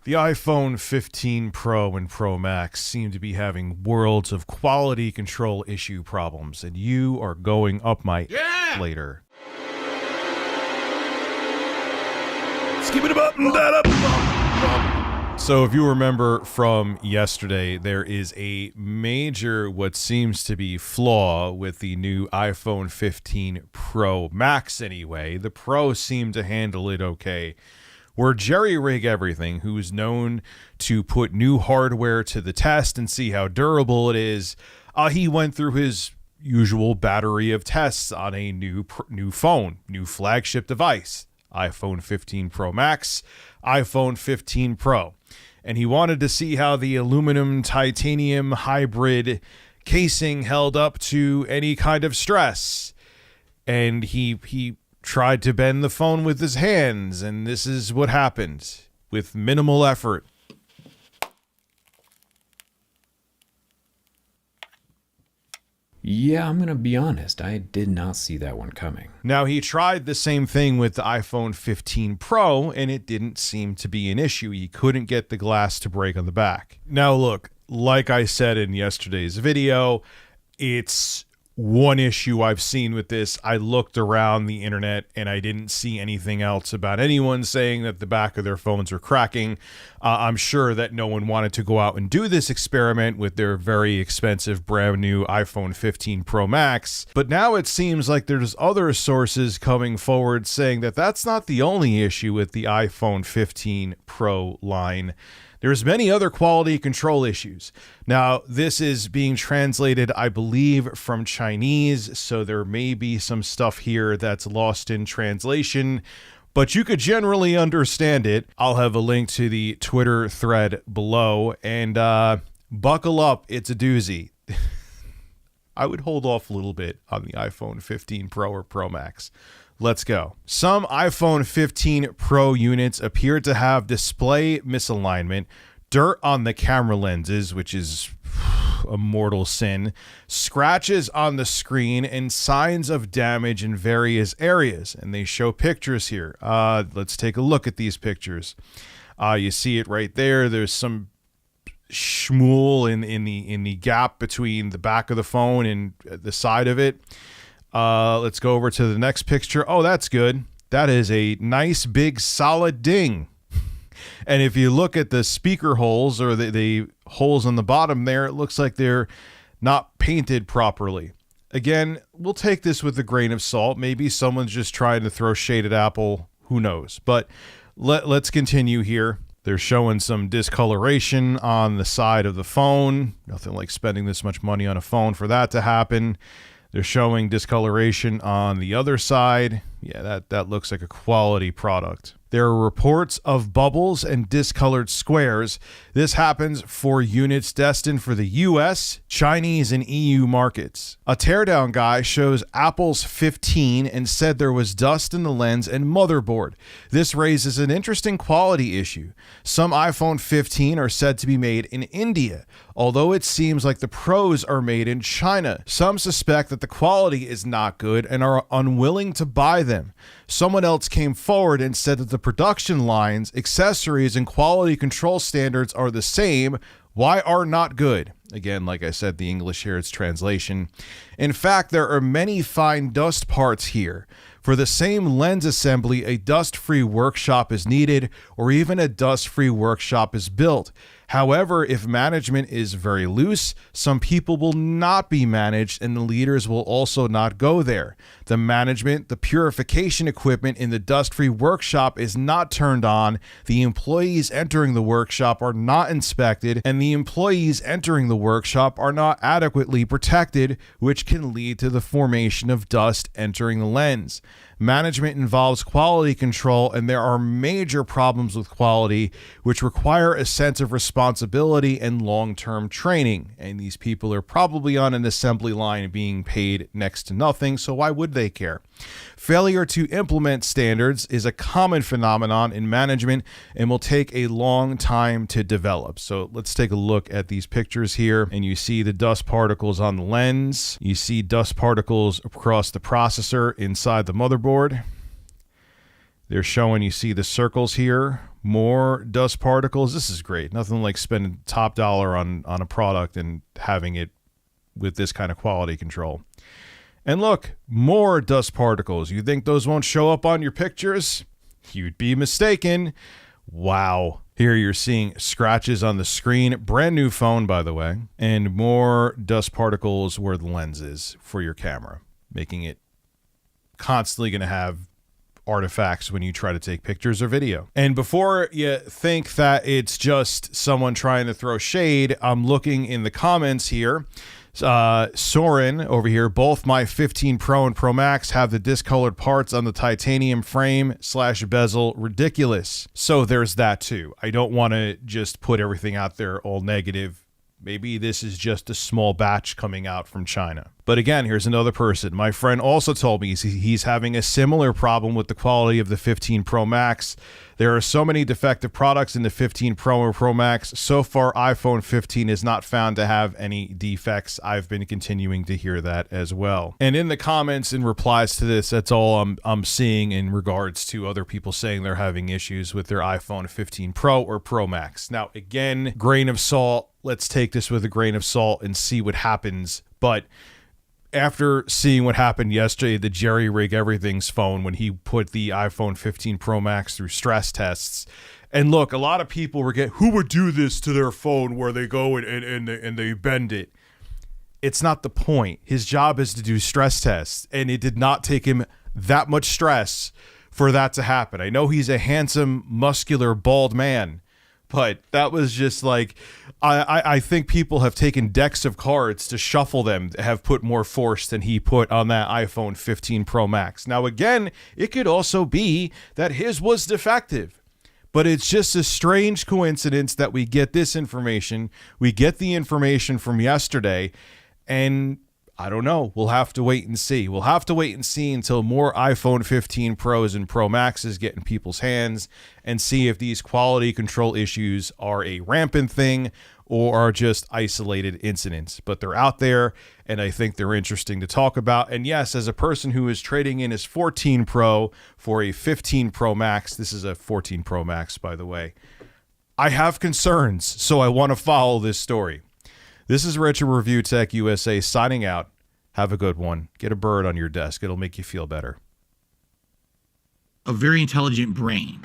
The iPhone 15 Pro and Pro Max seem to be having worlds of quality control issue problems, and you are going up my later. Skip it up and that up. So if you remember from yesterday, there is a major what seems to be flaw with the new iPhone 15 Pro Max anyway. The Pro seemed to handle it okay. Where Jerry Rig Everything, who is known to put new hardware to the test and see how durable it is, he went through his usual battery of tests on a new phone, new flagship device, iPhone 15 Pro Max, iPhone 15 Pro. And he wanted to see how the aluminum titanium hybrid casing held up to any kind of stress. And he tried to bend the phone with his hands, and this is what happened with minimal effort. Yeah, I'm going to be honest. I did not see that one coming. Now, he tried the same thing with the iPhone 15 Pro, and it didn't seem to be an issue. He couldn't get the glass to break on the back. Now, look, like I said in yesterday's video, it's one issue I've seen with this. I looked around the internet and I didn't see anything else about anyone saying that the back of their phones are cracking. I'm sure that no one wanted to go out and do this experiment with their very expensive brand new iPhone 15 Pro Max. But now it seems like there's other sources coming forward saying that that's not the only issue with the iPhone 15 Pro line. There's many other quality control issues. Now, this is being translated, I believe, from Chinese, so there may be some stuff here that's lost in translation, but you could generally understand it. I'll have a link to the Twitter thread below, and buckle up, it's a doozy. I would hold off a little bit on the iPhone 15 Pro or Pro Max. Let's go. Some iPhone 15 Pro units appear to have display misalignment, dirt on the camera lenses, which is a mortal sin, scratches on the screen, and signs of damage in various areas. And they show pictures here. Let's take a look at these pictures. You see it right there. There's some schmool in the gap between the back of the phone and the side of it. Let's go over to the next picture. Oh, that's good. That is a nice big solid ding. And if you look at the speaker holes or the holes on the bottom there, it looks like they're not painted properly. Again, we'll take this with a grain of salt. Maybe someone's just trying to throw shade at Apple. Who knows? But let's continue here. They're showing some discoloration on the side of the phone. Nothing like spending this much money on a phone for that to happen. They're showing discoloration on the other side. Yeah, that looks like a quality product. There are reports of bubbles and discolored squares. This happens for units destined for the US, Chinese, and EU markets. A teardown guy shows Apple's 15 and said there was dust in the lens and motherboard. This raises an interesting quality issue. Some iPhone 15 are said to be made in India, although it seems like the Pros are made in China. Some suspect that the quality is not good and are unwilling to buy them. Someone else came forward and said that the production lines, accessories, and quality control standards are the same. Why are not good? Again, like I said, the English here, it's translation. In fact, there are many fine dust parts here. For the same lens assembly, a dust-free workshop is needed, or even a dust-free workshop is built. However, if management is very loose, some people will not be managed and the leaders will also not go there. The management, the purification equipment in the dust-free workshop is not turned on, the employees entering the workshop are not inspected, and the employees entering the workshop are not adequately protected, which can lead to the formation of dust entering the lens. Management involves quality control, and there are major problems with quality which require a sense of responsibility and long-term training. And these people are probably on an assembly line being paid next to nothing, so why would they care? Failure to implement standards is a common phenomenon in management and will take a long time to develop. So let's take a look at these pictures here, and you see the dust particles on the lens. You see dust particles across the processor inside the motherboard. They're showing, you see the circles here, more dust particles. This is great. Nothing like spending top dollar on a product and having it with this kind of quality control. And look, more dust particles. You think those won't show up on your pictures? You'd be mistaken. Wow. Here you're seeing scratches on the screen. Brand new phone, by the way. And more dust particles where the lens is for your camera, making it constantly going to have artifacts when you try to take pictures or video. And before you think that it's just someone trying to throw shade, I'm looking in the comments here. Soren over here, both my 15 Pro and Pro Max have the discolored parts on the titanium frame / bezel. Ridiculous. So there's that too. I don't want to just put everything out there all negative. Maybe this is just a small batch coming out from China. But again, here's another person. My friend also told me he's having a similar problem with the quality of the 15 Pro Max. There are so many defective products in the 15 Pro or Pro Max. So far, iPhone 15 is not found to have any defects. I've been continuing to hear that as well. And in the comments in replies to this, that's all I'm seeing in regards to other people saying they're having issues with their iPhone 15 Pro or Pro Max. Now, again, grain of salt. Let's take this with a grain of salt and see what happens. But after seeing what happened yesterday, the Jerry Rig Everything's phone, when he put the iPhone 15 Pro Max through stress tests, and look, a lot of people were who would do this to their phone where they go and they bend it. It's not the point. His job is to do stress tests, and it did not take him that much stress for that to happen. I know he's a handsome, muscular, bald man, but that was just like, I think people have taken decks of cards to shuffle them, have put more force than he put on that iPhone 15 Pro Max. Now, again, it could also be that his was defective, but it's just a strange coincidence that we get this information. We get the information from yesterday, and I don't know. We'll have to wait and see. We'll have to wait and see until more iPhone 15 Pros and Pro Maxes get in people's hands and see if these quality control issues are a rampant thing or are just isolated incidents. But they're out there, and I think they're interesting to talk about. And yes, as a person who is trading in his 14 Pro for a 15 Pro Max, this is a 14 Pro Max, by the way, I have concerns, so I want to follow this story. This is Rich at Review Tech USA signing out. Have a good one. Get a bird on your desk. It'll make you feel better. A very intelligent brain.